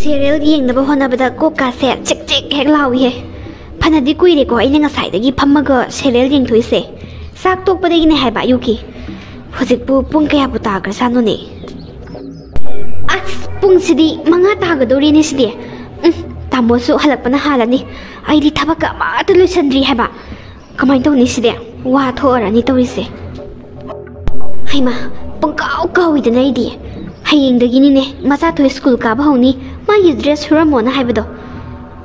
Serial ꯌꯦꯡꯅꯕ ꯍꯣꯠꯅꯕꯗ ꯀꯣꯛꯀꯥꯁꯦ ꯆꯤꯛ ꯆꯤꯛ ꯍꯦꯛ ꯂꯥꯎꯏꯍꯦ ꯐꯅꯗꯤ ꯀꯨꯏꯔꯦꯀꯣ ꯑꯩꯅ ꯉꯁꯥꯏꯗꯒꯤ ꯐꯝꯃꯒ ꯁꯦꯔꯤꯌꯦꯜ ꯌꯦꯡꯊꯣꯛꯏꯁꯦ ꯆꯥꯛ ꯇꯣꯛꯄꯗꯒꯤꯅꯦ ꯍꯥꯏꯕ ꯑꯌꯨꯛꯀꯤ ꯍꯧꯖꯤꯛꯄꯨ ꯄꯨꯡ ꯀꯌꯥꯕꯨ ꯇꯥꯈ꯭ꯔꯖꯥꯠꯅꯣꯅꯦ ꯑꯁ ꯄꯨꯡꯁꯤꯗꯤ 5 ꯇꯥꯒꯗꯧꯔꯤꯅꯦ ꯁꯤꯗꯤ ꯇꯥꯃꯣꯁꯨ ꯍꯜꯂꯛꯄꯅ ꯍꯥꯜꯂꯅꯤ ꯑꯩꯗꯤ ꯊꯕꯛꯀ ꯑꯃꯠꯇ ꯂꯣꯏꯁꯟꯗ꯭ꯔꯤ ꯍꯥꯏꯕ ꯀꯃꯥꯏꯅ ꯇꯧꯅꯤ ꯁꯤꯗꯤ ꯋꯥ ꯊꯣꯛꯑꯔꯅꯤ ꯇꯧꯔꯤꯁꯦ ꯍꯩꯃꯥ ꯄꯪꯀꯥꯎ ꯀꯥꯎꯏꯗꯅ ꯑꯩꯗꯤ ꯍꯌꯦꯡꯗꯒꯤꯅꯤꯅꯦ ꯃꯆꯥꯊꯣꯏ ꯁ꯭ꯀꯨꯜ ꯀꯥꯕ ꯍꯧꯅꯤ ꯃꯥꯒꯤ ꯗ꯭ꯔꯦꯁ ꯁꯨꯔꯝꯃꯣꯅ ꯍꯥꯏꯕꯗꯣ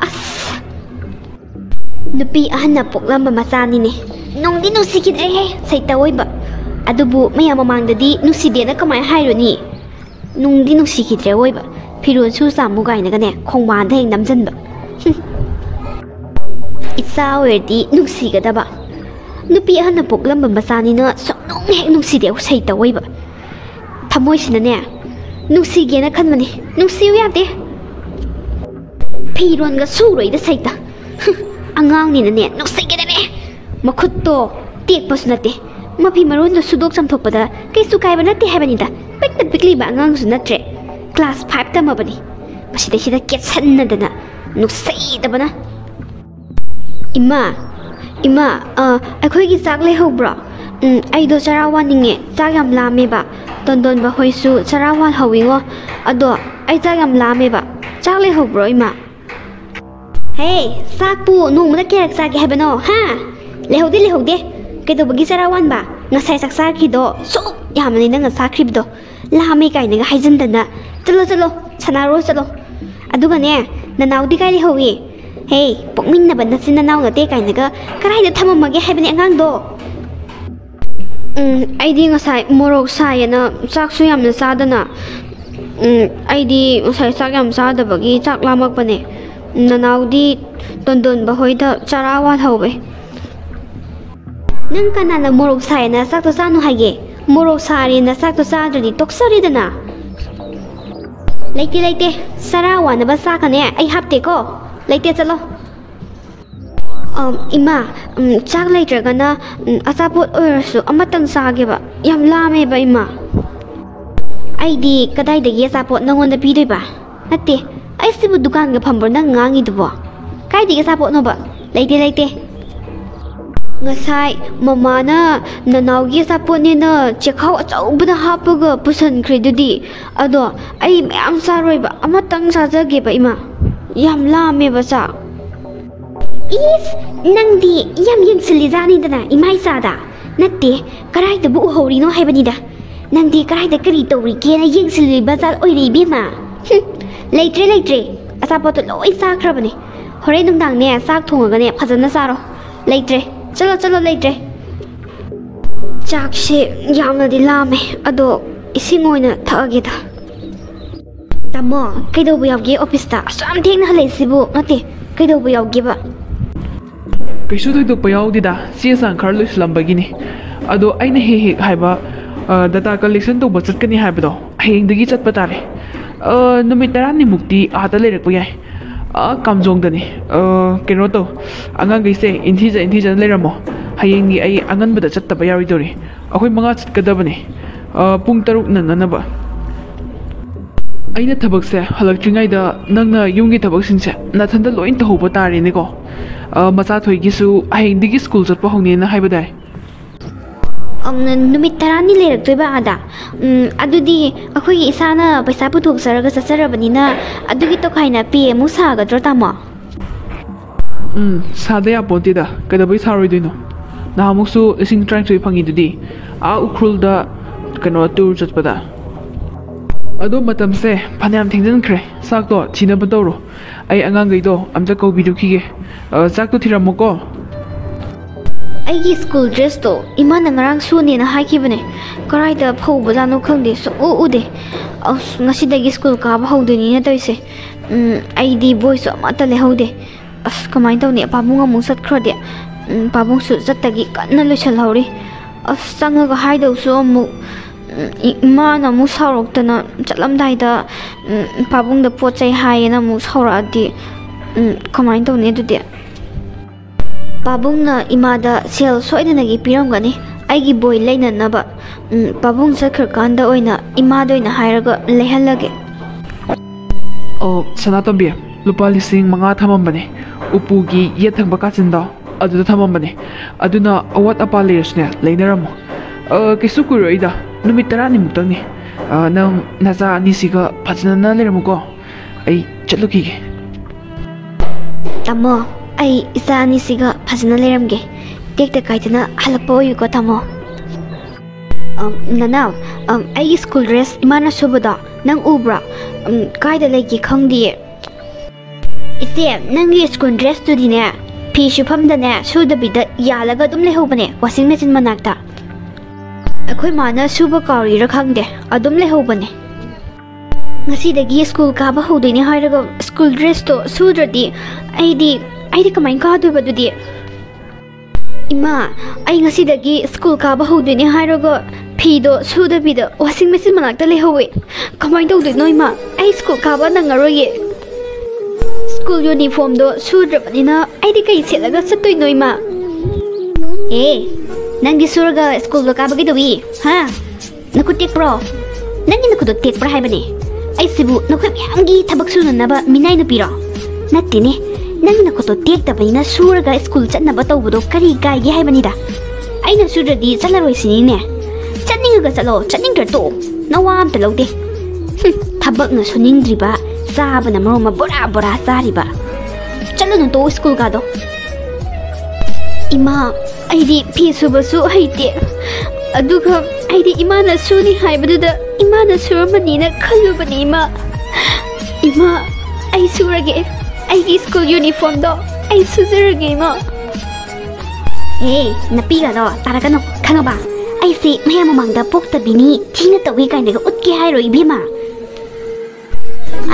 ꯑꯁ ꯅꯨꯄꯤ ꯑꯍꯟꯅ ꯄꯣꯛꯂꯝꯕ ꯃꯆꯥꯅꯤꯅꯦ ꯅꯨꯡꯗꯤ ꯅꯨꯡꯁꯤꯈꯤꯗ꯭ꯔꯦꯍꯦ ꯁꯩꯇ ꯑꯣꯏꯕ ꯑꯗꯨꯕꯨ ꯃꯌꯥꯝ ꯃꯃꯥꯡꯗꯗꯤ ꯅꯨꯡꯁꯤꯗꯦꯅ ꯀꯃꯥꯏꯅ ꯍꯥꯏꯔꯨꯅꯤ ꯅꯨꯡꯗꯤ ꯅꯨꯡꯁꯤꯈꯤꯗ꯭ꯔꯦ ꯑꯣꯏꯕ ꯐꯤꯔꯣꯜ ꯁꯨ ꯆꯥꯝꯃꯨ ꯀꯥꯏꯅꯒꯅꯦ ꯈꯣꯡꯕꯥꯟꯗ ꯍꯦꯛ ꯅꯝꯖꯟꯕ ꯏꯆꯥ ꯑꯣꯏꯔꯗꯤ ꯅꯨꯡꯁꯤꯒꯗꯕ ꯅꯨꯄꯤ ꯑꯍꯟꯅ ꯄꯣꯛꯂꯝꯕ ꯃꯆꯥꯅꯤꯅ ꯁꯨꯡꯅꯨꯡ ꯍꯦꯛ ꯅꯨꯡꯁꯤꯗꯦ ꯁꯩꯇ ꯑꯣꯏꯕ ꯊꯃꯣꯏꯁꯤꯅꯅꯦ ꯅꯨꯡꯁꯤꯒꯦꯅ ꯈꯟꯕꯅꯤ ꯅꯨꯡꯁꯤꯌꯨ ꯌꯥꯗꯦ ꯐꯤꯔꯣꯟꯒ ꯁꯨꯔꯣꯏꯗ ꯁꯩꯇ ꯑꯉꯥꯡꯅꯤꯅꯅꯦ ꯅꯨꯡꯁꯤꯒꯗꯕꯅꯦ ꯃꯈꯨꯠꯇꯣ ꯇꯦꯛꯄꯁꯨ ꯅꯠꯇꯦ ꯃꯐꯤ ꯃꯔꯣꯟꯗꯣ ꯁꯨꯗꯣꯛ ꯆꯥꯝꯊꯣꯛꯄꯗ ꯀꯩꯁꯨ ꯀꯥꯏꯕ ꯅꯠꯇꯦ ꯍꯥꯏꯕꯅꯤꯗ ꯄꯤꯛꯇ ꯄꯤꯛꯂꯤꯕ ꯑꯉꯥꯡꯁꯨ ꯅꯠꯇ꯭ꯔꯦ ꯀ꯭ꯂꯥꯁ 5 ꯇꯝꯃꯕꯅꯤ ꯃꯁꯤꯗꯩꯁꯤꯗ ꯀꯦꯠꯁꯟꯅꯗꯅ ꯅꯨꯡꯁꯤꯗꯕꯅ ꯏꯃꯥ ꯑꯩꯈꯣꯏꯒꯤ ꯆꯥꯛ ꯂꯩꯍꯧꯕ꯭ꯔꯣ ꯑꯩꯗꯣ ꯆꯔꯥ ꯋꯥꯅꯤꯡꯉꯦ ꯆꯥꯛ ꯌꯥꯝ ꯂꯥꯝꯃꯦꯕ ꯇꯣꯟꯗꯣꯟꯕ ꯍꯣꯏꯁꯨ ꯆꯔꯥ ꯋꯥꯜꯍꯧꯋꯤꯉꯣ ꯑꯗꯣ ꯑꯩ ꯆꯥꯛ ꯌꯥꯝ ꯂꯥꯝꯃꯦꯕ ꯆꯥꯛ ꯂꯩꯍꯧꯕ꯭ꯔꯣ ꯏꯃꯥ ꯍꯦ ꯆꯥꯛꯄꯨ ꯅꯣꯡꯃꯗ ꯀꯌꯥꯔꯛ ꯆꯥꯒꯦ ꯍꯥꯏꯕꯅꯣ ꯍꯥ ꯂꯩꯍꯧꯗꯦ ꯀꯩꯗꯧꯕꯒꯤ ꯆꯔꯥ ꯋꯥꯟꯕ ꯉꯁꯥꯏ ꯆꯥꯛ ꯆꯥꯈ꯭ꯔꯤꯗꯣ ꯁꯨꯛ ꯌꯥꯝꯅꯅꯤ ꯅꯪꯅ ꯆꯥꯈ꯭ꯔꯤꯕꯗꯣ ꯂꯥꯝꯃꯦ ꯀꯥꯏꯅꯒ ꯍꯥꯏꯖꯤꯟꯗꯅ ꯆꯠꯂꯣ ꯁꯅꯥꯔꯣ ꯆꯠꯂꯣ ꯑꯗꯨꯒꯅꯦ ꯅꯅꯥꯎꯗꯤ ꯀꯥꯏ ꯂꯩꯍꯧꯏ ꯍꯦ ꯄꯣꯛꯃꯤꯟꯅꯕ ꯅꯆꯤꯟ ꯅꯅꯥꯎ ꯅꯠꯇꯦ ꯀꯥꯏꯅꯒ ꯀꯗꯥꯏꯗ ꯊꯝꯃꯝꯃꯒꯦ ꯍꯥꯏꯕꯅꯦ ꯑꯉꯥꯡꯗꯣ ꯑꯩꯗꯤ ꯉꯁꯥꯏ ꯃꯣꯔꯣꯛ ꯁꯥꯏꯌꯦꯅ ꯆꯥꯛꯁꯨ ꯌꯥꯝꯅ ꯆꯥꯗꯅ ꯑꯩꯗꯤ ꯉꯁꯥꯏ ꯆꯥꯛ ꯌꯥꯝ ꯆꯥꯗꯕꯒꯤ ꯆꯥꯛ ꯂꯥꯝꯃꯛꯄꯅꯦ ꯅꯅꯥꯎꯗꯤ ꯇꯣꯟꯗꯣꯟꯕ ꯍꯣꯏꯗ ꯆꯔꯥ ꯋꯥꯜꯍꯧꯋꯦ ꯅꯪ ꯀꯅꯥꯅ ꯃꯣꯔꯣꯛ ꯁꯥꯏꯌꯦꯅ ꯆꯥꯛꯇꯣ ꯆꯥꯅꯨ ꯍꯥꯏꯒꯦ ꯃꯣꯔꯣꯛ ꯁꯥꯔꯦꯅ ꯆꯥꯛꯇꯣ ꯆꯥꯗ꯭ꯔꯗꯤ ꯇꯣꯛꯆꯔꯦꯗꯅ ꯂꯩꯇꯦ ꯆꯔꯥ ꯋꯥꯅꯕ ꯆꯥꯛꯀꯅꯦ ꯑꯩ ꯍꯥꯞꯇꯦꯀꯣ ꯂꯩꯇꯦ ꯆꯠꯂꯣ ꯏꯃꯥ ꯆꯥꯛ ꯂꯩꯇ꯭ꯔꯒꯅ ꯑꯆꯥꯄꯣꯠ ꯑꯣꯏꯔꯁꯨ ꯑꯃꯇꯪ ꯆꯥꯒꯦꯕ ꯌꯥꯝ ꯂꯥꯝꯃꯦꯕ ꯏꯃꯥ ꯑꯩꯗꯤ ꯀꯗꯥꯏꯗꯒꯤ ꯑꯆꯥꯄꯣꯠ ꯅꯪꯉꯣꯟꯗ ꯄꯤꯗꯣꯏꯕ ꯅꯠꯇꯦ ꯑꯩꯁꯤꯕꯨ ꯗꯨꯀꯥꯟꯒ ꯐꯝꯕ꯭ꯔꯣ ꯅꯪ ꯉꯥꯡꯉꯤꯗꯨꯕꯣ ꯀꯥꯏꯗꯒꯤ ꯑꯆꯥꯄꯣꯠꯅꯣꯕ ꯂꯩꯇꯦ ꯉꯁꯥꯏ ꯃꯃꯥꯅ ꯅꯅꯥꯎꯒꯤ ꯑꯆꯥꯄꯣꯠꯅꯦꯅ ꯆꯦꯈꯥꯎ ꯑꯆꯧꯕꯗ ꯍꯥꯞꯄꯒ ꯄꯨꯁꯟꯈ꯭ꯔꯦꯗꯨꯗꯤ ꯑꯗꯣ ꯑꯩ ꯃꯌꯥꯝ ꯆꯥꯔꯣꯏꯕ ꯑꯃꯇꯪ ꯆꯥꯖꯒꯦꯕ ꯏꯃꯥ ꯌꯥꯝ ꯂꯥꯝꯃꯦꯕ ꯆꯥꯛ ꯏꯁ ꯅꯪꯗꯤ ꯌꯥꯝ ꯌꯦꯡꯁꯤꯜꯂꯤꯖꯥꯠꯅꯤꯗꯅ ꯏꯃꯥ ꯏꯆꯥꯗ ꯅꯠꯇꯦ ꯀꯔꯥꯏꯗꯕꯨ ꯎꯍꯧꯔꯤꯅꯣ ꯍꯥꯏꯕꯅꯤꯗ ꯅꯪꯗꯤ ꯀꯔꯥꯏꯗ ꯀꯔꯤ ꯇꯧꯔꯤꯒꯦꯅ ꯌꯦꯡꯁꯤꯜꯂꯤꯕ ꯖꯥꯠ ꯑꯣꯏꯔꯦ ꯏꯕꯦꯝꯃ ꯂꯩꯇ꯭ꯔꯦ ꯑꯆꯥꯄꯣꯠꯇꯣ ꯂꯣꯏ ꯆꯥꯈ꯭ꯔꯕꯅꯦ ꯍꯣꯔꯦꯟ ꯅꯨꯡꯗꯥꯡꯅꯦ ꯆꯥꯛ ꯊꯣꯡꯉꯒꯅꯦ ꯐꯖꯅ ꯆꯥꯔꯣ ꯂꯩꯇ꯭ꯔꯦ ꯆꯠꯂꯣ ꯂꯩꯇ꯭ꯔꯦ ꯆꯥꯛꯁꯦ ꯌꯥꯝꯅꯗꯤ ꯂꯥꯝꯃꯦ ꯑꯗꯣ ꯏꯁꯤꯡ ꯑꯣꯏꯅ ꯊꯛꯑꯒꯦꯗ ꯇꯥꯃꯣ ꯀꯩꯗꯧꯕ ꯌꯥꯎꯒꯦ ꯑꯣꯐꯤꯁꯇ ꯑꯁꯨꯛ ꯊꯦꯡꯅ ꯍꯜꯂꯛꯏꯁꯤꯕꯨ ꯅꯠꯇꯦ ꯀꯩꯗꯧꯕ ꯌꯥꯎꯒꯦꯕ ꯀꯩꯁꯨ ꯊꯣꯏꯗꯣꯛꯄ ꯌꯥꯎꯗꯦꯗ ꯆꯦ ꯆꯥꯡ ꯈꯔ ꯂꯣꯏꯁꯤꯜꯂꯝꯕꯒꯤꯅꯤ ꯑꯗꯣ ꯑꯩꯅ ꯍꯦꯛ ꯍꯥꯏꯕ ꯗꯇꯥ ꯀꯂꯦꯛꯁꯟ ꯇꯧꯕ ꯆꯠꯀꯅꯤ ꯍꯥꯏꯕꯗꯣ ꯍꯌꯦꯡꯗꯒꯤ ꯆꯠꯄ ꯇꯥꯔꯦ ꯅꯨꯃꯤꯠ 10ꯅꯤꯃꯨꯛꯇꯤ ꯑꯥꯗ ꯂꯩꯔꯛꯄ ꯌꯥꯏ ꯀꯥꯝꯖꯣꯡꯗꯅꯤ ꯀꯩꯅꯣ ꯇꯧ ꯑꯉꯥꯡꯈꯩꯁꯦ ꯏꯟꯊꯤꯖꯅ ꯂꯩꯔꯝꯃꯣ ꯍꯌꯦꯡꯒꯤ ꯑꯩ ꯑꯉꯟꯕꯗ ꯆꯠꯇꯕ ꯌꯥꯔꯣꯏꯗꯧꯔꯤ ꯑꯩꯈꯣꯏ 5 ꯆꯠꯀꯗꯕꯅꯤ ꯄꯨꯡ 3 ꯅꯪꯅꯅꯕ ꯑꯩꯅ ꯊꯕꯛꯁꯦ ꯍꯜꯂꯛꯇ꯭ꯔꯤꯉꯩꯗ ꯅꯪꯅ ꯌꯨꯝꯒꯤ ꯊꯕꯛꯁꯤꯡꯁꯦ ꯅꯊꯟꯇ ꯂꯣꯏ ꯇꯧꯍꯧꯕ ꯇꯥꯔꯦꯅꯦꯀꯣ ꯃꯆꯥꯊꯣꯏꯒꯤꯁꯨ ꯍꯌꯦꯡꯗꯒꯤ ꯁ꯭ꯀꯨꯜ ꯆꯠꯄ ꯍꯧꯅꯦꯅ ꯍꯥꯏꯕꯗꯥꯏ ꯅꯨꯃꯤꯠ 10ꯅꯤ ꯂꯩꯔꯛꯇꯣꯏꯕ ꯑꯥꯗ ꯑꯗꯨꯗꯤ ꯑꯩꯈꯣꯏꯒꯤ ꯏꯁꯥꯅ ꯄꯩꯁꯥ ꯄꯨꯊꯣꯛꯆꯔꯒ ꯆꯠꯆꯔꯕꯅꯤ나 ꯑꯗꯨꯒꯤ ꯇꯣꯈꯥꯏꯅ ꯄꯦ ꯑꯃꯨꯛ ꯁꯥꯒꯗ꯭ꯔꯣ ꯇꯥꯃꯣ ꯁꯥꯗ ꯌꯥꯄꯣꯟꯇꯦꯗ ꯀꯩꯗꯧꯕꯩ ꯁꯥꯔꯣꯏꯗꯣꯏꯅꯣ ꯅꯍꯥꯟꯃꯨꯛꯁꯨ 19,000 ꯐꯪꯉꯤꯗꯨꯗꯤ ꯎꯈ꯭ꯔꯨꯜꯗ ꯀꯩꯅꯣ ꯇꯨꯔ ꯆꯠꯄꯗ ꯑꯗꯣ ꯃꯇꯝꯁꯦ ꯐꯅꯌꯥꯝ ꯊꯦꯡꯖꯤꯟꯈ꯭ꯔꯦ ꯆꯥꯛꯇꯣ ꯊꯤꯅꯕ ꯇꯧꯔꯣ ꯑꯩ ꯑꯉꯥꯡꯈꯩꯗꯣ ꯑꯝꯇ ꯀꯧꯕꯤꯔꯨꯈꯤꯒꯦ ꯆꯥꯛꯇꯣ ꯊꯤꯔꯝꯃꯣꯀꯣ ꯑꯩꯒꯤ ꯁ꯭ꯀꯨꯜ ꯗ꯭ꯔꯦꯁꯇꯣ ꯏꯃꯥꯅ ꯉꯔꯥꯡ ꯁꯨꯅꯦꯅ ꯍꯥꯏꯈꯤꯕꯅꯦ ꯀꯔꯥꯏꯗ ꯐꯧꯕꯖꯥꯠꯅꯣ ꯈꯪꯗꯦ ꯁꯨꯛꯎ ꯎꯗꯦ ꯑꯁ ꯉꯁꯤꯗꯒꯤ ꯁ꯭ꯀꯨꯜ ꯀꯥꯕ ꯍꯧꯗꯣꯏꯅꯤꯅ ꯇꯧꯔꯤꯁꯦ ꯑꯩꯗꯤ ꯕꯣꯏꯁꯨ ꯑꯃꯠꯇ ꯂꯩꯍꯧꯗꯦ ꯑꯁ ꯀꯃꯥꯏꯅ ꯇꯧꯅꯤ ꯄꯥꯕꯨꯡ ꯑꯃꯨꯛ ꯆꯠꯈ꯭ꯔꯗꯤ ꯄꯥꯕꯨꯡꯁꯨ ꯆꯠꯇꯒꯤ ꯀꯟꯅ ꯂꯣꯏꯁꯤꯜꯍꯧꯔꯤ ꯑꯁ ꯆꯪꯉꯒ ꯍꯥꯏꯗꯧꯁꯨ ꯑꯃꯨꯛ ꯏꯃꯥꯅ ꯑꯃꯨꯛ ꯁꯥꯎꯔꯛꯇꯅ ꯆꯠꯂꯝꯗꯥꯏꯗ ꯄꯥꯕꯨꯡꯗ ꯄꯣꯠ ꯆꯩ ꯍꯥꯏꯌꯦꯅ ꯑꯃꯨꯛ ꯁꯥꯎꯔꯛꯑꯗꯤ ꯀꯃꯥꯏꯅ ꯇꯧꯅꯤ ꯑꯗꯨꯗꯤ ꯄꯥꯕꯨꯡꯅ ꯏꯃꯥꯗ ꯁꯦꯜ ꯁꯣꯏꯗꯅꯒꯤ ꯄꯤꯔꯝꯒꯅꯤ ꯑꯩꯒꯤ ꯕꯣꯏ ꯂꯩꯅꯅꯕ ꯄꯥꯕꯨꯡ ꯆꯠꯈ꯭ꯔꯀꯥꯟꯗ ꯑꯣꯏꯅ ꯏꯃꯥꯗ ꯑꯣꯏꯅ ꯍꯥꯏꯔꯒ ꯂꯩꯍꯜꯂꯒꯦ. ꯁꯅꯥꯇꯣꯝꯕꯤ, ꯂꯨꯄꯥ 5,000 ꯊꯝꯃꯝꯕꯅꯦ. ꯎꯄꯨꯒꯤ ꯌꯦꯠ ꯊꯪꯕ ꯀꯥꯆꯤꯟꯗꯣ ꯑꯗꯨꯗ ꯊꯝꯃꯝꯕꯅꯦ. ꯑꯗꯨꯅ ꯑꯋꯥꯠ ꯑꯄꯥ ꯂꯩꯔꯁꯨꯅꯦ ꯂꯩꯅꯔꯝꯃꯣ. ꯀꯩꯁꯨ ꯀꯨꯏꯔꯣꯏꯗ, ꯅꯨꯃꯤꯠ 10ꯅꯤꯃꯨꯛꯇꯪꯅꯤ. ꯅꯪ ꯅꯆꯥ ꯑꯅꯤꯁꯤꯒ ꯐꯖꯅ ꯂꯩꯔꯝꯃꯨꯀꯣ. ꯑꯩ ꯆꯠꯂꯨꯈꯤꯒꯦ. ꯇꯥꯃꯣ, ꯑꯩ ꯏꯆꯥ ꯑꯅꯤꯁꯤꯒ ꯐꯖꯅ ꯂꯩꯔꯝꯒꯦ. ꯇꯦꯛꯇ ꯀꯥꯏꯗꯅ ꯍꯜꯂꯛꯄ ꯑꯣꯏꯌꯨꯀꯣ ꯇꯥꯃꯣ. ꯅꯅꯥꯎ, ꯑꯩꯒꯤ ꯁ꯭ꯀꯨꯜ ꯗ꯭ꯔꯦꯁ ꯏꯃꯥꯅ ꯁꯨꯕꯗꯣ ꯅꯪ ꯎꯕ꯭ꯔꯥ? ꯀꯥꯏꯗ ꯂꯩꯒꯦ ꯈꯪꯗꯤꯌꯦ. ꯏꯆꯦ, ꯅꯪꯒꯤ ꯁ꯭ꯀꯨꯜ ꯗ꯭ꯔꯦꯁꯇꯨꯗꯤꯅꯦ ꯐꯤ ꯁꯨꯐꯝꯗꯅꯦ ꯁꯨꯗꯕꯤꯗ ꯌꯥꯜꯂꯒ ꯑꯗꯨꯝ ꯂꯩꯍꯧꯕꯅꯦ, ꯋꯥꯁꯤꯡ ꯃꯦꯆꯤꯟ ꯃꯅꯥꯛꯇ. ꯑꯩꯈꯣꯏ ꯃꯥꯅ ꯁꯨꯕ ꯀꯥꯎꯔꯤꯔꯥ ꯈꯪꯗꯦ, ꯑꯗꯨꯝ ꯂꯩꯍꯧꯕꯅꯦ. ꯉꯁꯤꯗꯒꯤ ꯁ꯭ꯀꯨꯜ ꯀꯥꯕ ꯍꯧꯗꯣꯏꯅꯦ ꯍꯥꯏꯔꯒ ꯁ꯭ꯀꯨल ड्रेसतो सुद्रदी ꯑꯩꯗꯤ कमाइन कादोइबा दुदि इमा आई ngasiदगी स्कूल काबा हौदोइने हाइरगो फीदो सुदबिदा वाशिंग मशीन मनाक्ता लेहौवे कमाइन तौदोइनो इमा आई स्कूल काबा नंगारोये स्कूल यूनिफॉर्म दो सुद्रबनिना आइदि कै सेलगा चतोइनो इमा ए नंगी सुरगा स्कूल दो काबा गिदोबि हा नकु टेकप्रो नंगी नकु दो टेकप्रा हाइबने आई सिबु नखु यांगी थबक सुननबा मिनाइ नुपिरो नत्तिने नंगी नकु दो टेकतबनिना सुरगा स्कूल चतनबा तौबदो करी गाइगे हाइबनिदा आइना सुद्रदि चलरोइसिनिने चनिंगगा चलो चनिंग्र तो नवा अमता लौदे थबकना सुनिंद्रिबा चाबना मरोमा बोरा बोरा चारिबा चलो तो स्कूल गादो इमा आइदि फी सुबसु हइते अदुगा आइदि इमाना सुनि हाइबदुदा इमाना सुरमनिना खलुबनि इमा आई सुरगे आइगी स्कूल यूनिफॉर्म दो आई सुजरगे इमा ए नपीगा दो तारकनो खनोबा आइसे मया ममांगदा पोक्तबिनी थिना तौगे काइनगा उतके हाइरो इबेमा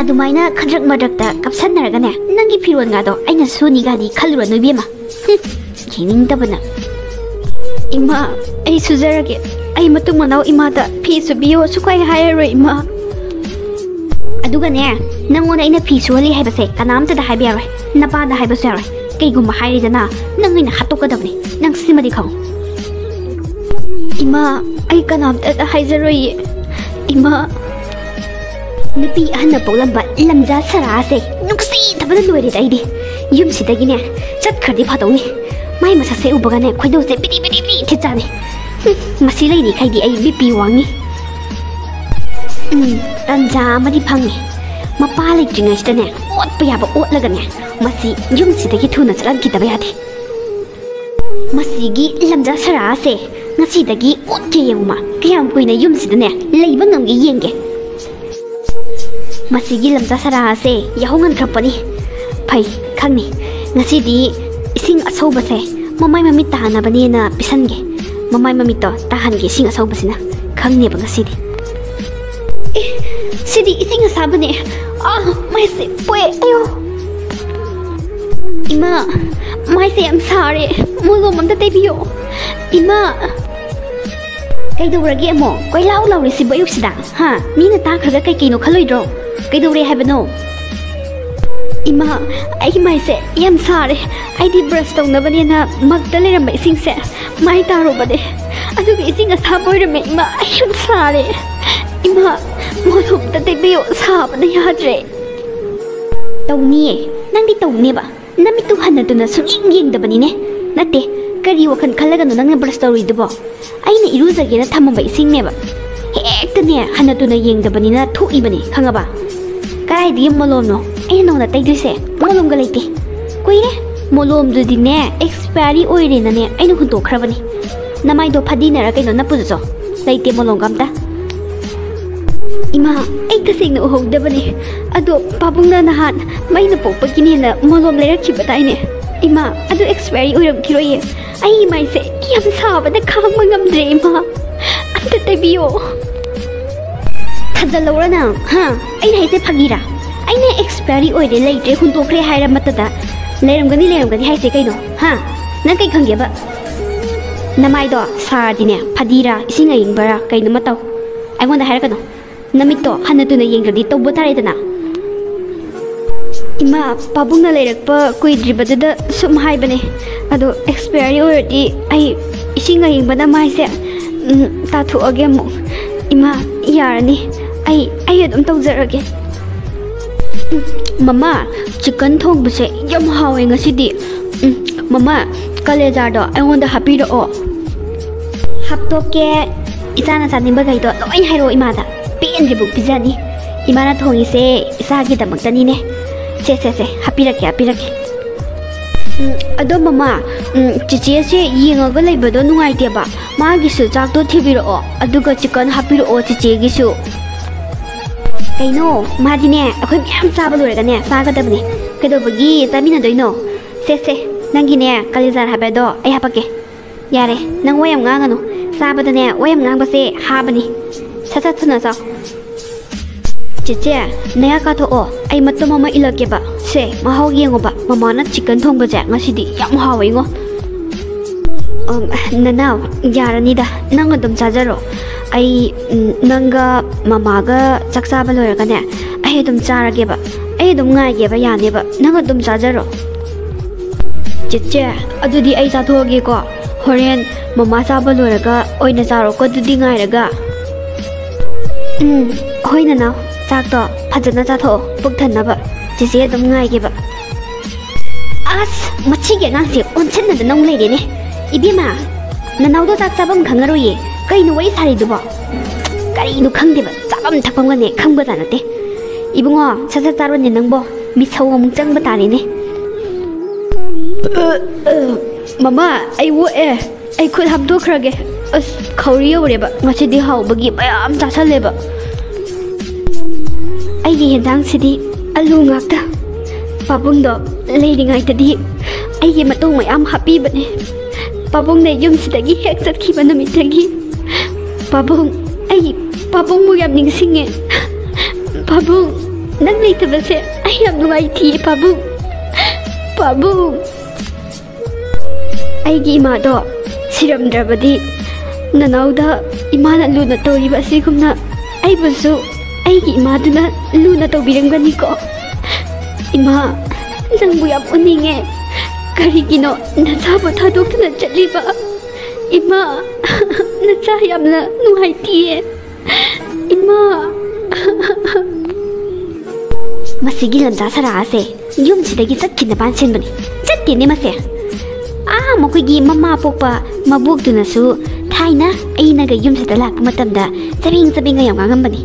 अदुमाइना खद्रक मद्रकता कपसनरगने नंगी फिरोनगादो आइना सुनिगादि खलुरनो इबेमा खेनिंगतबना इमा आई सुजरगे आई मतुंग मनाव इमादा फी सुबियो सुखाइ हाइरो इमा अदुगने नंगोना इना फी सुहली हाइबसे कनामतदा हाइबियारोय नपादा हाइबसे यारोय कईगुम्बा हाइरिदना नंगिना हातोकदबने नंग सिमदि खाओ इमा आई कनामतदा हाइजरोय इमा नुपी अहन पोलंबा लमजा सरासे नुक्सी तबना लोइरे आइदि युमसिदगिने चतखरदि फादौनी माइ मसासे उबगाने खोइदोसे बिदि बिदि बिदि थिचाने मसी लैनि खैदि आई बीपी वांगी तंजा मदि फंगी मपा लेट्रिङैसिदने ओत्प याबा ओत्लगने मसी युमसिदगि थुना चलनखिदबा यादे मसीगी लमजा सरासे ngasiदगी ओत्के येंगमा कयाम कुइना युमसिदने लैबा ngamge yenge मसीगी लमजा सरासे याहोंगन खरपनी फै खंगनी ngасidi ising asौबसे ममाइ ममित ताहानाबनेना पिसनगे ममाइ ममित ताहानगे ising asौबसिना खंगनेबा ngасidi सिदी ising asabने माइसे पोए अयो इमा माइसे यम सारे मुलोम अमता तेबियो इमा कईदौरगे अमो कोइलाउ लाउरिसि बयुक्सिदा हा मीना ताखरगा कईनो खलोइद्रो कईदौरे हाइबनो इमा आई माइसे यम सारे आइदि ब्रश तौनबनेना मगदा लेरम इसिंगसे माइ तारोबदे अदुगे इसिंग असाब ओइरमे इमा यम सारे इमा मोलोम तेबियो साबना याद्रे तौनिए नंदी तौनेबा नमितु हन्नतुना सुइंग येंगदबनिने नते करी वखन खलगनो नंगना ब्रश तौरिदबो आइना इरुजगेना थमबा इसिंगनेबा हेक्तने हन्नतुना येंगदबनिना थोइबने खंगबा कराइदि मोलोमनो ऐना नोना तैदुसे मोलोमगा लेते कोइरे मोलोमदुदिने एक्सपायरी ओइरेनाने ऐना हुंतोखरबनी नमाइदो फदिनरा कैनो नपुजो लेते मोलोमगा अमता इमा ऐ तसेंगना उहौदबने अदो पाबुंगना नहान माइना पोकपगिनेना मोलोम लेरखिबताइने इमा अदो एक्सपायरी ओइरमखिरोये आई माइसे यम साबना खांगबा ngamdre इमा अमता तैबियो थजलौरना हा ऐना हाइसे फगिरा ऐना एक्सपायरी ओइरे लेइट्रे हुंतोखरे हाइरा मतदा लेरमगनी हाइसे कैनो हा नंग कै खंगेबा नमाइदो सारदिने फदीरा इसिंग अयिंगबरा कैनो मतौ आइगोंदा हाइरकनो नमितो हन्नतुना येंग्रदि तौबो तारेदना इमा पाबुंगना लेरकपा कुइद्रिबदुदा सुम हाइबने अदो एक्सपायरी ओइरदि आई इसिंग अयिंबना माइसे ताथुअगे अमुक इमा यारनी आई अदुम तौजरगे ममा चिकन थोंबसे यम हावे ngasiदी ममा कलेजादो अइंगोंदा हापिरो हाप्तोके इसाना चानिंबा गैदो लोइन हाइरो इमादा पेनद्रिबु पिजानी इमाना थोंगिसे इसागी दमक्तनीने से हापिरके अदो ममा चिचे से येंगगा लेबदो नुंगाइतेबा मागिसु चाकतो थिबिरो अदुगा चिकन हापिरो चिचेगिसु कइनो मादिने अखोय म्याम चाबा लोरगने सागदबने कदोबगी चामिनदोइनो से नंगिने कलेजार हाबेदो आई हापके यारे नंग वयम गांगनो साबदने वयम गांगबसे हाबनी ससा थुना सा चिचे नया काथो आई मत्तो ममा इलकेबा से महाव येंगोबा ममाना चिकन थोंबजे ngasiदी याम हावेंगो ननाव यारनीदा नंग अदुम चाजरो आई नंगा ममागा चक्साबा लोरगने आई अदुम चारगेबा आई अदुम गायगेबा यानेबा नंग अदुम चाजरो चिचे अदुदी आई चाथोगेको होरेन ममा चाबा लोरगा ओइना चारोको दुदी गायरगा होइना नाव चाकतो फजना चाथो पुक थन्नबा चिचे अदुम गायगेबा अस मच्छीगे गांसे ओनछन्नद नंग लेरेने इबेमा ननावदो चाक चाबम खंगरोये कइनो वै सारिदुबो करिनो खंगदेबा चाबम थकमगने खंगबा जानते इबुंगो ससा चारोने नंगबो मिसौ अमुक चंगबा तारेने ममा आई वो आई खुद हाबदोखरगे अस खौरी यौरेबा ngasiदी हावबगी मयाम चासलेबा आइगे हेंजांगसिदी आलू ngakta पाबुंगदो लेरिङाइतदी आइगे मतों मयाम हापीबने पाबुंगने युमसिदगी हेक चटखिबा नमितगी पाबुंग आई पाबुंग मु याम निंगसिंगे पाबुंग नंग लेतबसे आई याम नुंगाइथिए पाबुंग आइगी इमादो सिरमद्रबदी ननाउदा इमाना लुना तोरिबा सिगुमना आइबसु आइगी इमादुना लुना तोबिरंगनिको इमा नंगबु याम उनिंगे करिगिनो नचाबो थादोक्तुना चलिबा इमा नचा यामना नुहाइतिए इमा मसिगी लमजा सरासे युमसिदगी चटकिना पानसेनबनी चट्टेने मसे मखोइगी ममा पोक्पा मबोक्तुनासु थाइना अइनागा युमसिदा लाक्पा मतमदा चबिंग याम गांगमबनी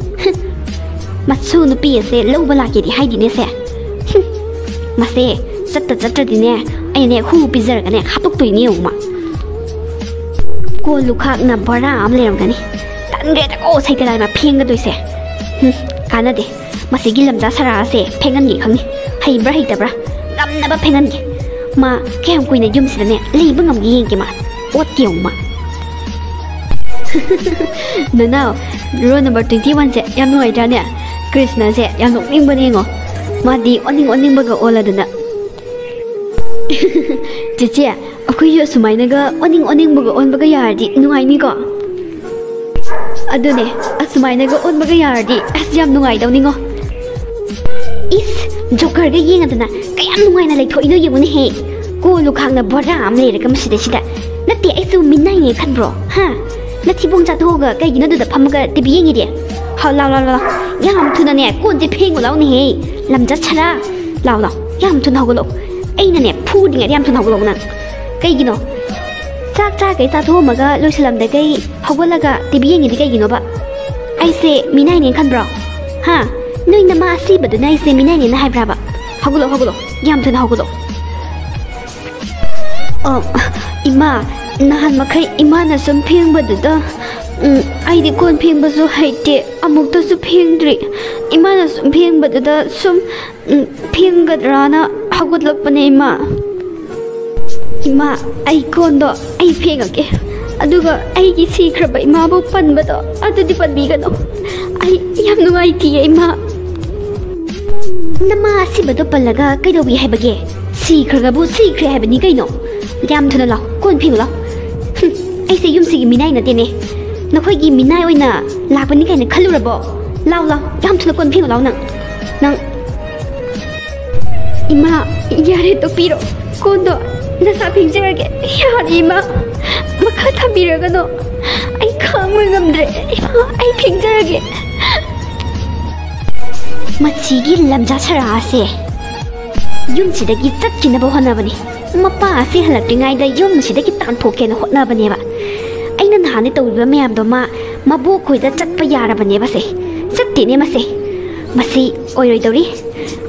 मसु नुपी असे लौबा लाकेदि हाइदिने से मसे चट्टदिने अइने हु पिजरगने हापक्तोइने उमा को लुखाकना बरा आम लेरमगनी तंग्रे तको सैतलाइमा फेंगदोइसे कानादे मसिगी लमजा सरासे फेंगनगे खंगनी हैब्रा हैतब्रा गमनबा फेंगनगे मा केम कुइना युमसिदने लेबा ngamgi yengge ma ottiyo ma ननाव रो नंबर 21 से याम नुआइद्राने कृष्ण से याम नोकनिंगबने ngo मादी ओनिंग बगा ओलादना चिचे अखोइ यो सुमाइनगा ओनिंग बगा ओन बगा यारदी नुआइनी को अदुने असुमाइनगा ओन बगा यारदी अस याम नुआइदौनिंगो इस जोकर गे येंगदना कयाम नुआइना लेथोइनो येमुने हे को लुखांगना बरा आम लेरगा मसिदा नत्ते आइसु मिनाइने खनब्रो हा नथिबों चाथोगा कइगिनो दुदा फमगा टिबी येंगिदे हाउ लाउ याम थुनाने कोनजे फेंगो लाउने हे लमजा छरा लाउ याम थुना होगलो अइनाने फुदिङा याम थुना होगलो ना कइगिनो चाक गै चाथोमगा लोइसलमदे गै होगलगा टिबी येंगिदे कइगिनो बा आइसे मिनाइने खनब्रो हा नोइना मा सिबदु नाइसे मिनाइने ना हाइब्राबा होगलो याम थुना होगलो इमा नहान मखै इमाना सम फेंबदुदा आइदि कोन फेंबसु हाइते अमुक्तसु फेंद्रि इमाना सम फेंबदुदा सम फेंगद्राना हगुदलपने इमा आई कोन्दो आई फेंगके अदुगा आइगी सिख्रबा इमाबो पनबदो अदुदि पनबिगनो आई याम नुआइतिए इमा नमा सिबदो पल्लगा कैदोबि हाइबगे सिख्रगबु सिख्रे हाइबनि कैनो याम थुना लाउ कोन फेंगो लाउ ऐसे युमसिगी मिनाइ नतेने नखोइगी मिनाइ ओइना लापनि कैना खलुरबो लाउ याम थुना कोन फेंगो लाउ नंग इमा यारे तो पिरो कोन्दो nasa పింꯖꯔꯒꯦ ꯌꯥꯔꯦ ꯏꯃꯥ ꯃꯈꯥ ꯊꯝꯕꯤꯔꯒꯅꯣ ꯑꯩ ꯈꯥꯡꯕ ꯉꯝꯗ꯭ꯔꯦ ꯏꯃꯥ ꯑꯩ పింꯖꯔꯒꯦ ꯃꯁꯤꯒꯤ ꯂꯝꯖꯥ ꯁꯔꯥ ꯑꯁꯦ ꯌꯨꯝꯁꯤꯗꯒꯤ ꯆꯠꯈꯤꯅꯕ ꯍꯣꯠꯅꯕꯅꯤ ꯃꯄꯥ ꯑꯁꯤ ꯍꯜꯂꯛꯇ꯭ꯔꯤꯉꯩꯗ ꯌꯨꯝꯁꯤꯗꯒꯤ ꯇꯥꯟꯊꯣꯛꯀꯦꯅ ꯍꯣꯠꯅꯕꯅꯦꯕ ꯑꯩꯅ ꯅꯍꯥꯟꯅ ꯇꯧꯔꯤꯕ ꯃꯌꯥꯝꯗꯣ ꯃꯕꯣꯛ ꯈꯣꯏꯗ ꯆꯠꯄ ꯌꯥꯔꯕꯅꯦꯕꯁꯦ ꯆꯠꯇꯦꯅꯦ ꯃꯁꯤ ꯑꯣꯏꯔꯣꯏꯗꯧꯔꯤ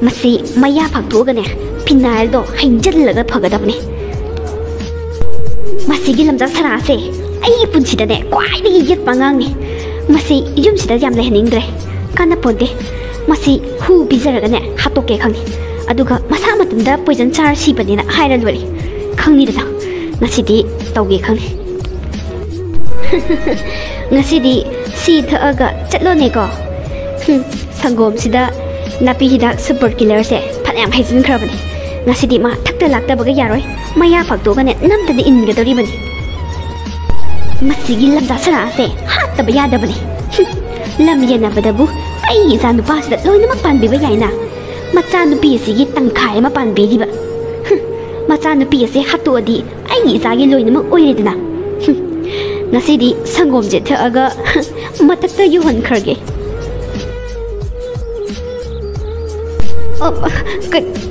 ꯃꯁꯤ ꯃꯌꯥ ꯐꯥꯛꯇꯣꯛꯑꯒꯅꯦ ꯐꯤꯅꯥꯏꯜꯗꯣ ꯍꯩꯖꯤꯜꯂꯒ ꯐꯒꯗꯕꯅꯤ ꯃꯁꯤꯒꯤ ꯂꯝꯖꯥ ꯁꯔꯥꯁꯦ ꯑꯩꯒꯤ ꯄꯨꯟꯁꯤꯗꯅꯦ ꯈ꯭ꯋꯥꯏꯗꯒꯤ ꯌꯦꯠꯄ ꯑꯉꯥꯡꯅꯤ ꯃꯁꯤ ꯌꯨꯝꯁꯤꯗ ꯌꯥꯝ ꯂꯩꯍꯟꯅꯤꯡꯗ꯭ꯔꯦ ꯀꯥꯟꯅꯄꯣꯟꯇꯦ ꯃꯁꯤ ꯍꯨ ꯄꯤꯖꯔꯒꯅꯦ ꯍꯥꯠꯇꯣꯛꯀꯦ ꯈꯪꯉꯤ ꯑꯗꯨꯒ ꯃꯁꯥ ꯃꯇꯨꯡꯗ ꯄꯣꯏꯖꯟ ꯆꯥꯔ ꯁꯤꯕꯅꯦꯅ ꯍꯥꯏꯔ ꯂꯣꯏꯔꯦ ꯈꯪꯅꯤꯗꯅ ꯉꯁꯤꯗꯤ ꯇꯧꯒꯦ ꯈꯪꯉꯤ ꯉꯁꯤꯗꯤ ꯁꯤ ꯊꯛꯑꯒ ꯆꯠꯂꯣꯅꯦꯀꯣ ꯁꯪꯒꯣꯝꯁꯤꯗ ꯅꯥꯄꯤ ꯍꯤꯗꯥꯛ ꯁꯨꯄꯔ ꯀꯤꯂꯔꯁꯦ ꯐꯅꯌꯥꯝ ꯍꯩꯖꯤꯟꯈ꯭ꯔꯕꯅꯤ ꯉꯁꯤꯗꯤ ꯃꯥ ꯊꯛꯇ ꯂꯥꯛꯇꯕꯒ ꯌꯥꯔꯣꯏ ꯃꯌꯥ ꯐꯥꯛꯇꯣꯛꯑꯒꯅꯦ ꯅꯝꯗꯅ ꯏꯟꯒꯗꯧꯔꯤꯕꯅꯤ ꯃꯁꯤꯒꯤ ꯂꯝꯖꯥ ꯁꯔꯥꯁꯦ ꯍꯥꯠꯇꯕ ꯌꯥꯗꯕꯅꯤ ꯂꯝ ꯌꯦꯟꯅꯕꯗꯕꯨ ꯑꯩꯒꯤ ꯏꯆꯥ ꯅꯨꯄꯥꯁꯤꯗ ꯂꯣꯏꯅꯃꯛ ꯄꯥꯟꯕꯤꯕ ꯌꯥꯏꯅ ꯃꯆꯥꯅꯨꯄꯤ ꯑꯁꯤꯒꯤ ꯇꯪꯈꯥꯏ ꯑꯃ ꯄꯥꯟꯕꯤꯔꯤꯕ ꯃꯆꯥꯅꯨꯄꯤ ꯑꯁꯤ ꯍꯥꯠꯇꯣꯛꯑꯗꯤ ꯑꯩꯒꯤ ꯏꯆꯥꯒꯤ ꯂꯣꯏꯅꯃꯛ ꯑꯣꯏꯔꯦꯗꯅ ꯉꯁꯤꯗꯤ ꯁꯪꯒꯣꯝꯁꯦ ꯊꯛꯑꯒ ꯃꯊꯛꯇ ꯌꯧꯍꯟꯈ꯭ꯔꯒꯦ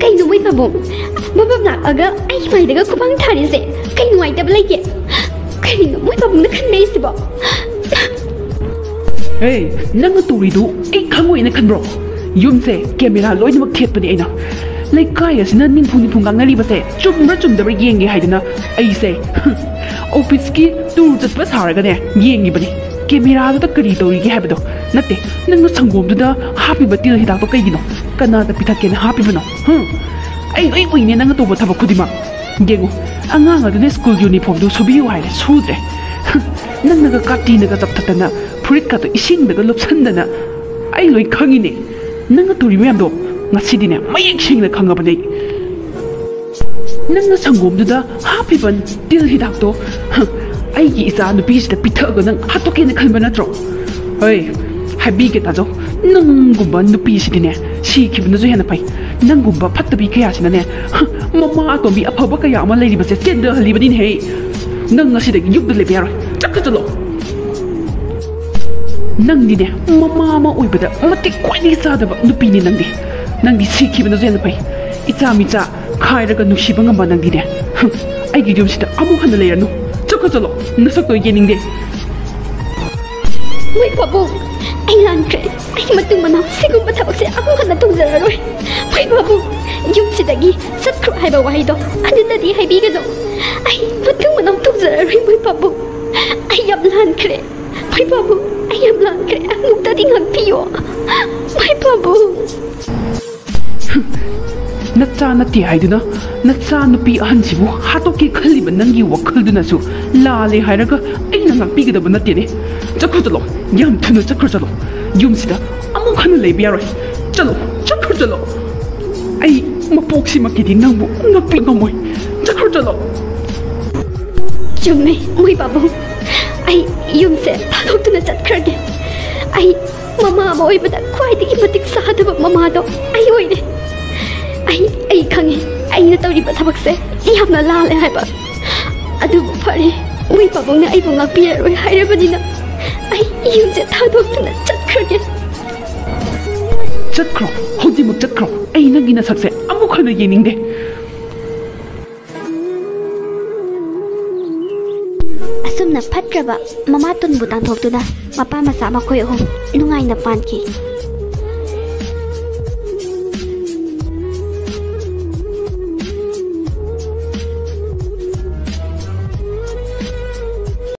ꯀꯩꯅꯣ ꯃꯣꯏ ꯄꯥꯕꯨꯡ ꯃꯕꯝ ꯂꯥꯛꯑꯒ ꯑꯩ ꯃꯥꯏꯗꯒ ꯈꯨꯄꯥꯡ ꯊꯥꯔꯤꯁꯦ ꯀꯩ ꯅꯨꯡꯉꯥꯏꯇꯕ ꯂꯩꯒꯦ ꯀꯩꯅꯣ ꯃꯣꯏ ꯄꯥꯕꯨꯡꯅ ꯈꯟꯅꯩꯁꯤꯕꯣ Hey, nang turidu ay kangoy na kanbro. Yumse, camera loy na magtiyat pa ni ay na. Like kaya sina ningpung gang nalibase. Chumdabra yengi hay na ay say. Office ki turut pa saraga ne yengi ba ni. Camera do ta kari tori ki habdo. Nate, nang sanggom do da happy batil hidak to kay gino. Kana da pitak ken happy ba no. Ay ne nang to ba tabak kudima. Gengo, ang nga do ne school uniform do subiyo hay sudre. Nang nagakati nagazaptatana. Purit ka to ising daga lopsandana ay loy khangine nang turi mayam do ngasidi ne mayek sing na khanga bane nang sanggom da happy ban til hidak to ai gi isa nu bis da pitha ga nang hatoke ne khalba na tro oi happy ke ta jo nang gumba nu pi si ne si ki bna jo hena pai nang gumba phatta bi kaya sina ne mama to bi aphaba kaya ma lei ba se tender hali ba din he nang ngasida gi yub de le biaro chakka chalo nang di ne mama oibada matik kwani sadaba nupini nang di sikhi bana zen pai icha micha khairaga nusiba ngamba nang di ne ai gi jom sita amu hana leranu chakka chalo nasak to yening de Wait babu ai lankre ai matung mana sigum bathabak se amu hana tungzara roi wai babu yum sidagi satkru haiba wai do adina di haibi ga do ai matung mana tungzara roi wai babu ai yam lankre wai babu I am langkre ang dating piyo. My babu. Natsa na ti ay duna. Natsa na pi ahan sibu. Hato ki kaliban nangi wakal duna su. Lale hay raga ay nangpi ka ba na tiri. Chakro chalo. Yam tunu chakro chalo. Yum sida. Among kanu lay biyaroy. Chalo. Chakro chalo. Ay mapoksi makiti nangbu. Nangpi ngamoy. Chakro chalo. Jume. My babu. Ay yumse thadokna chatkrage ay mama ma oibada khwaidagi matik sadaba mama do ay oine ay khangi ay na tawri ba thabakse yamna lale haiba adu phare ui pabongna ay bunga pier oi hairabadina ay yumse thadokna chatkrage chatkro hodi muk chatkro ay nagina sakse amu khana yeningde Asumna phatraba mama tunbu tangthokuna mapa masa makhoi hom nungai na panki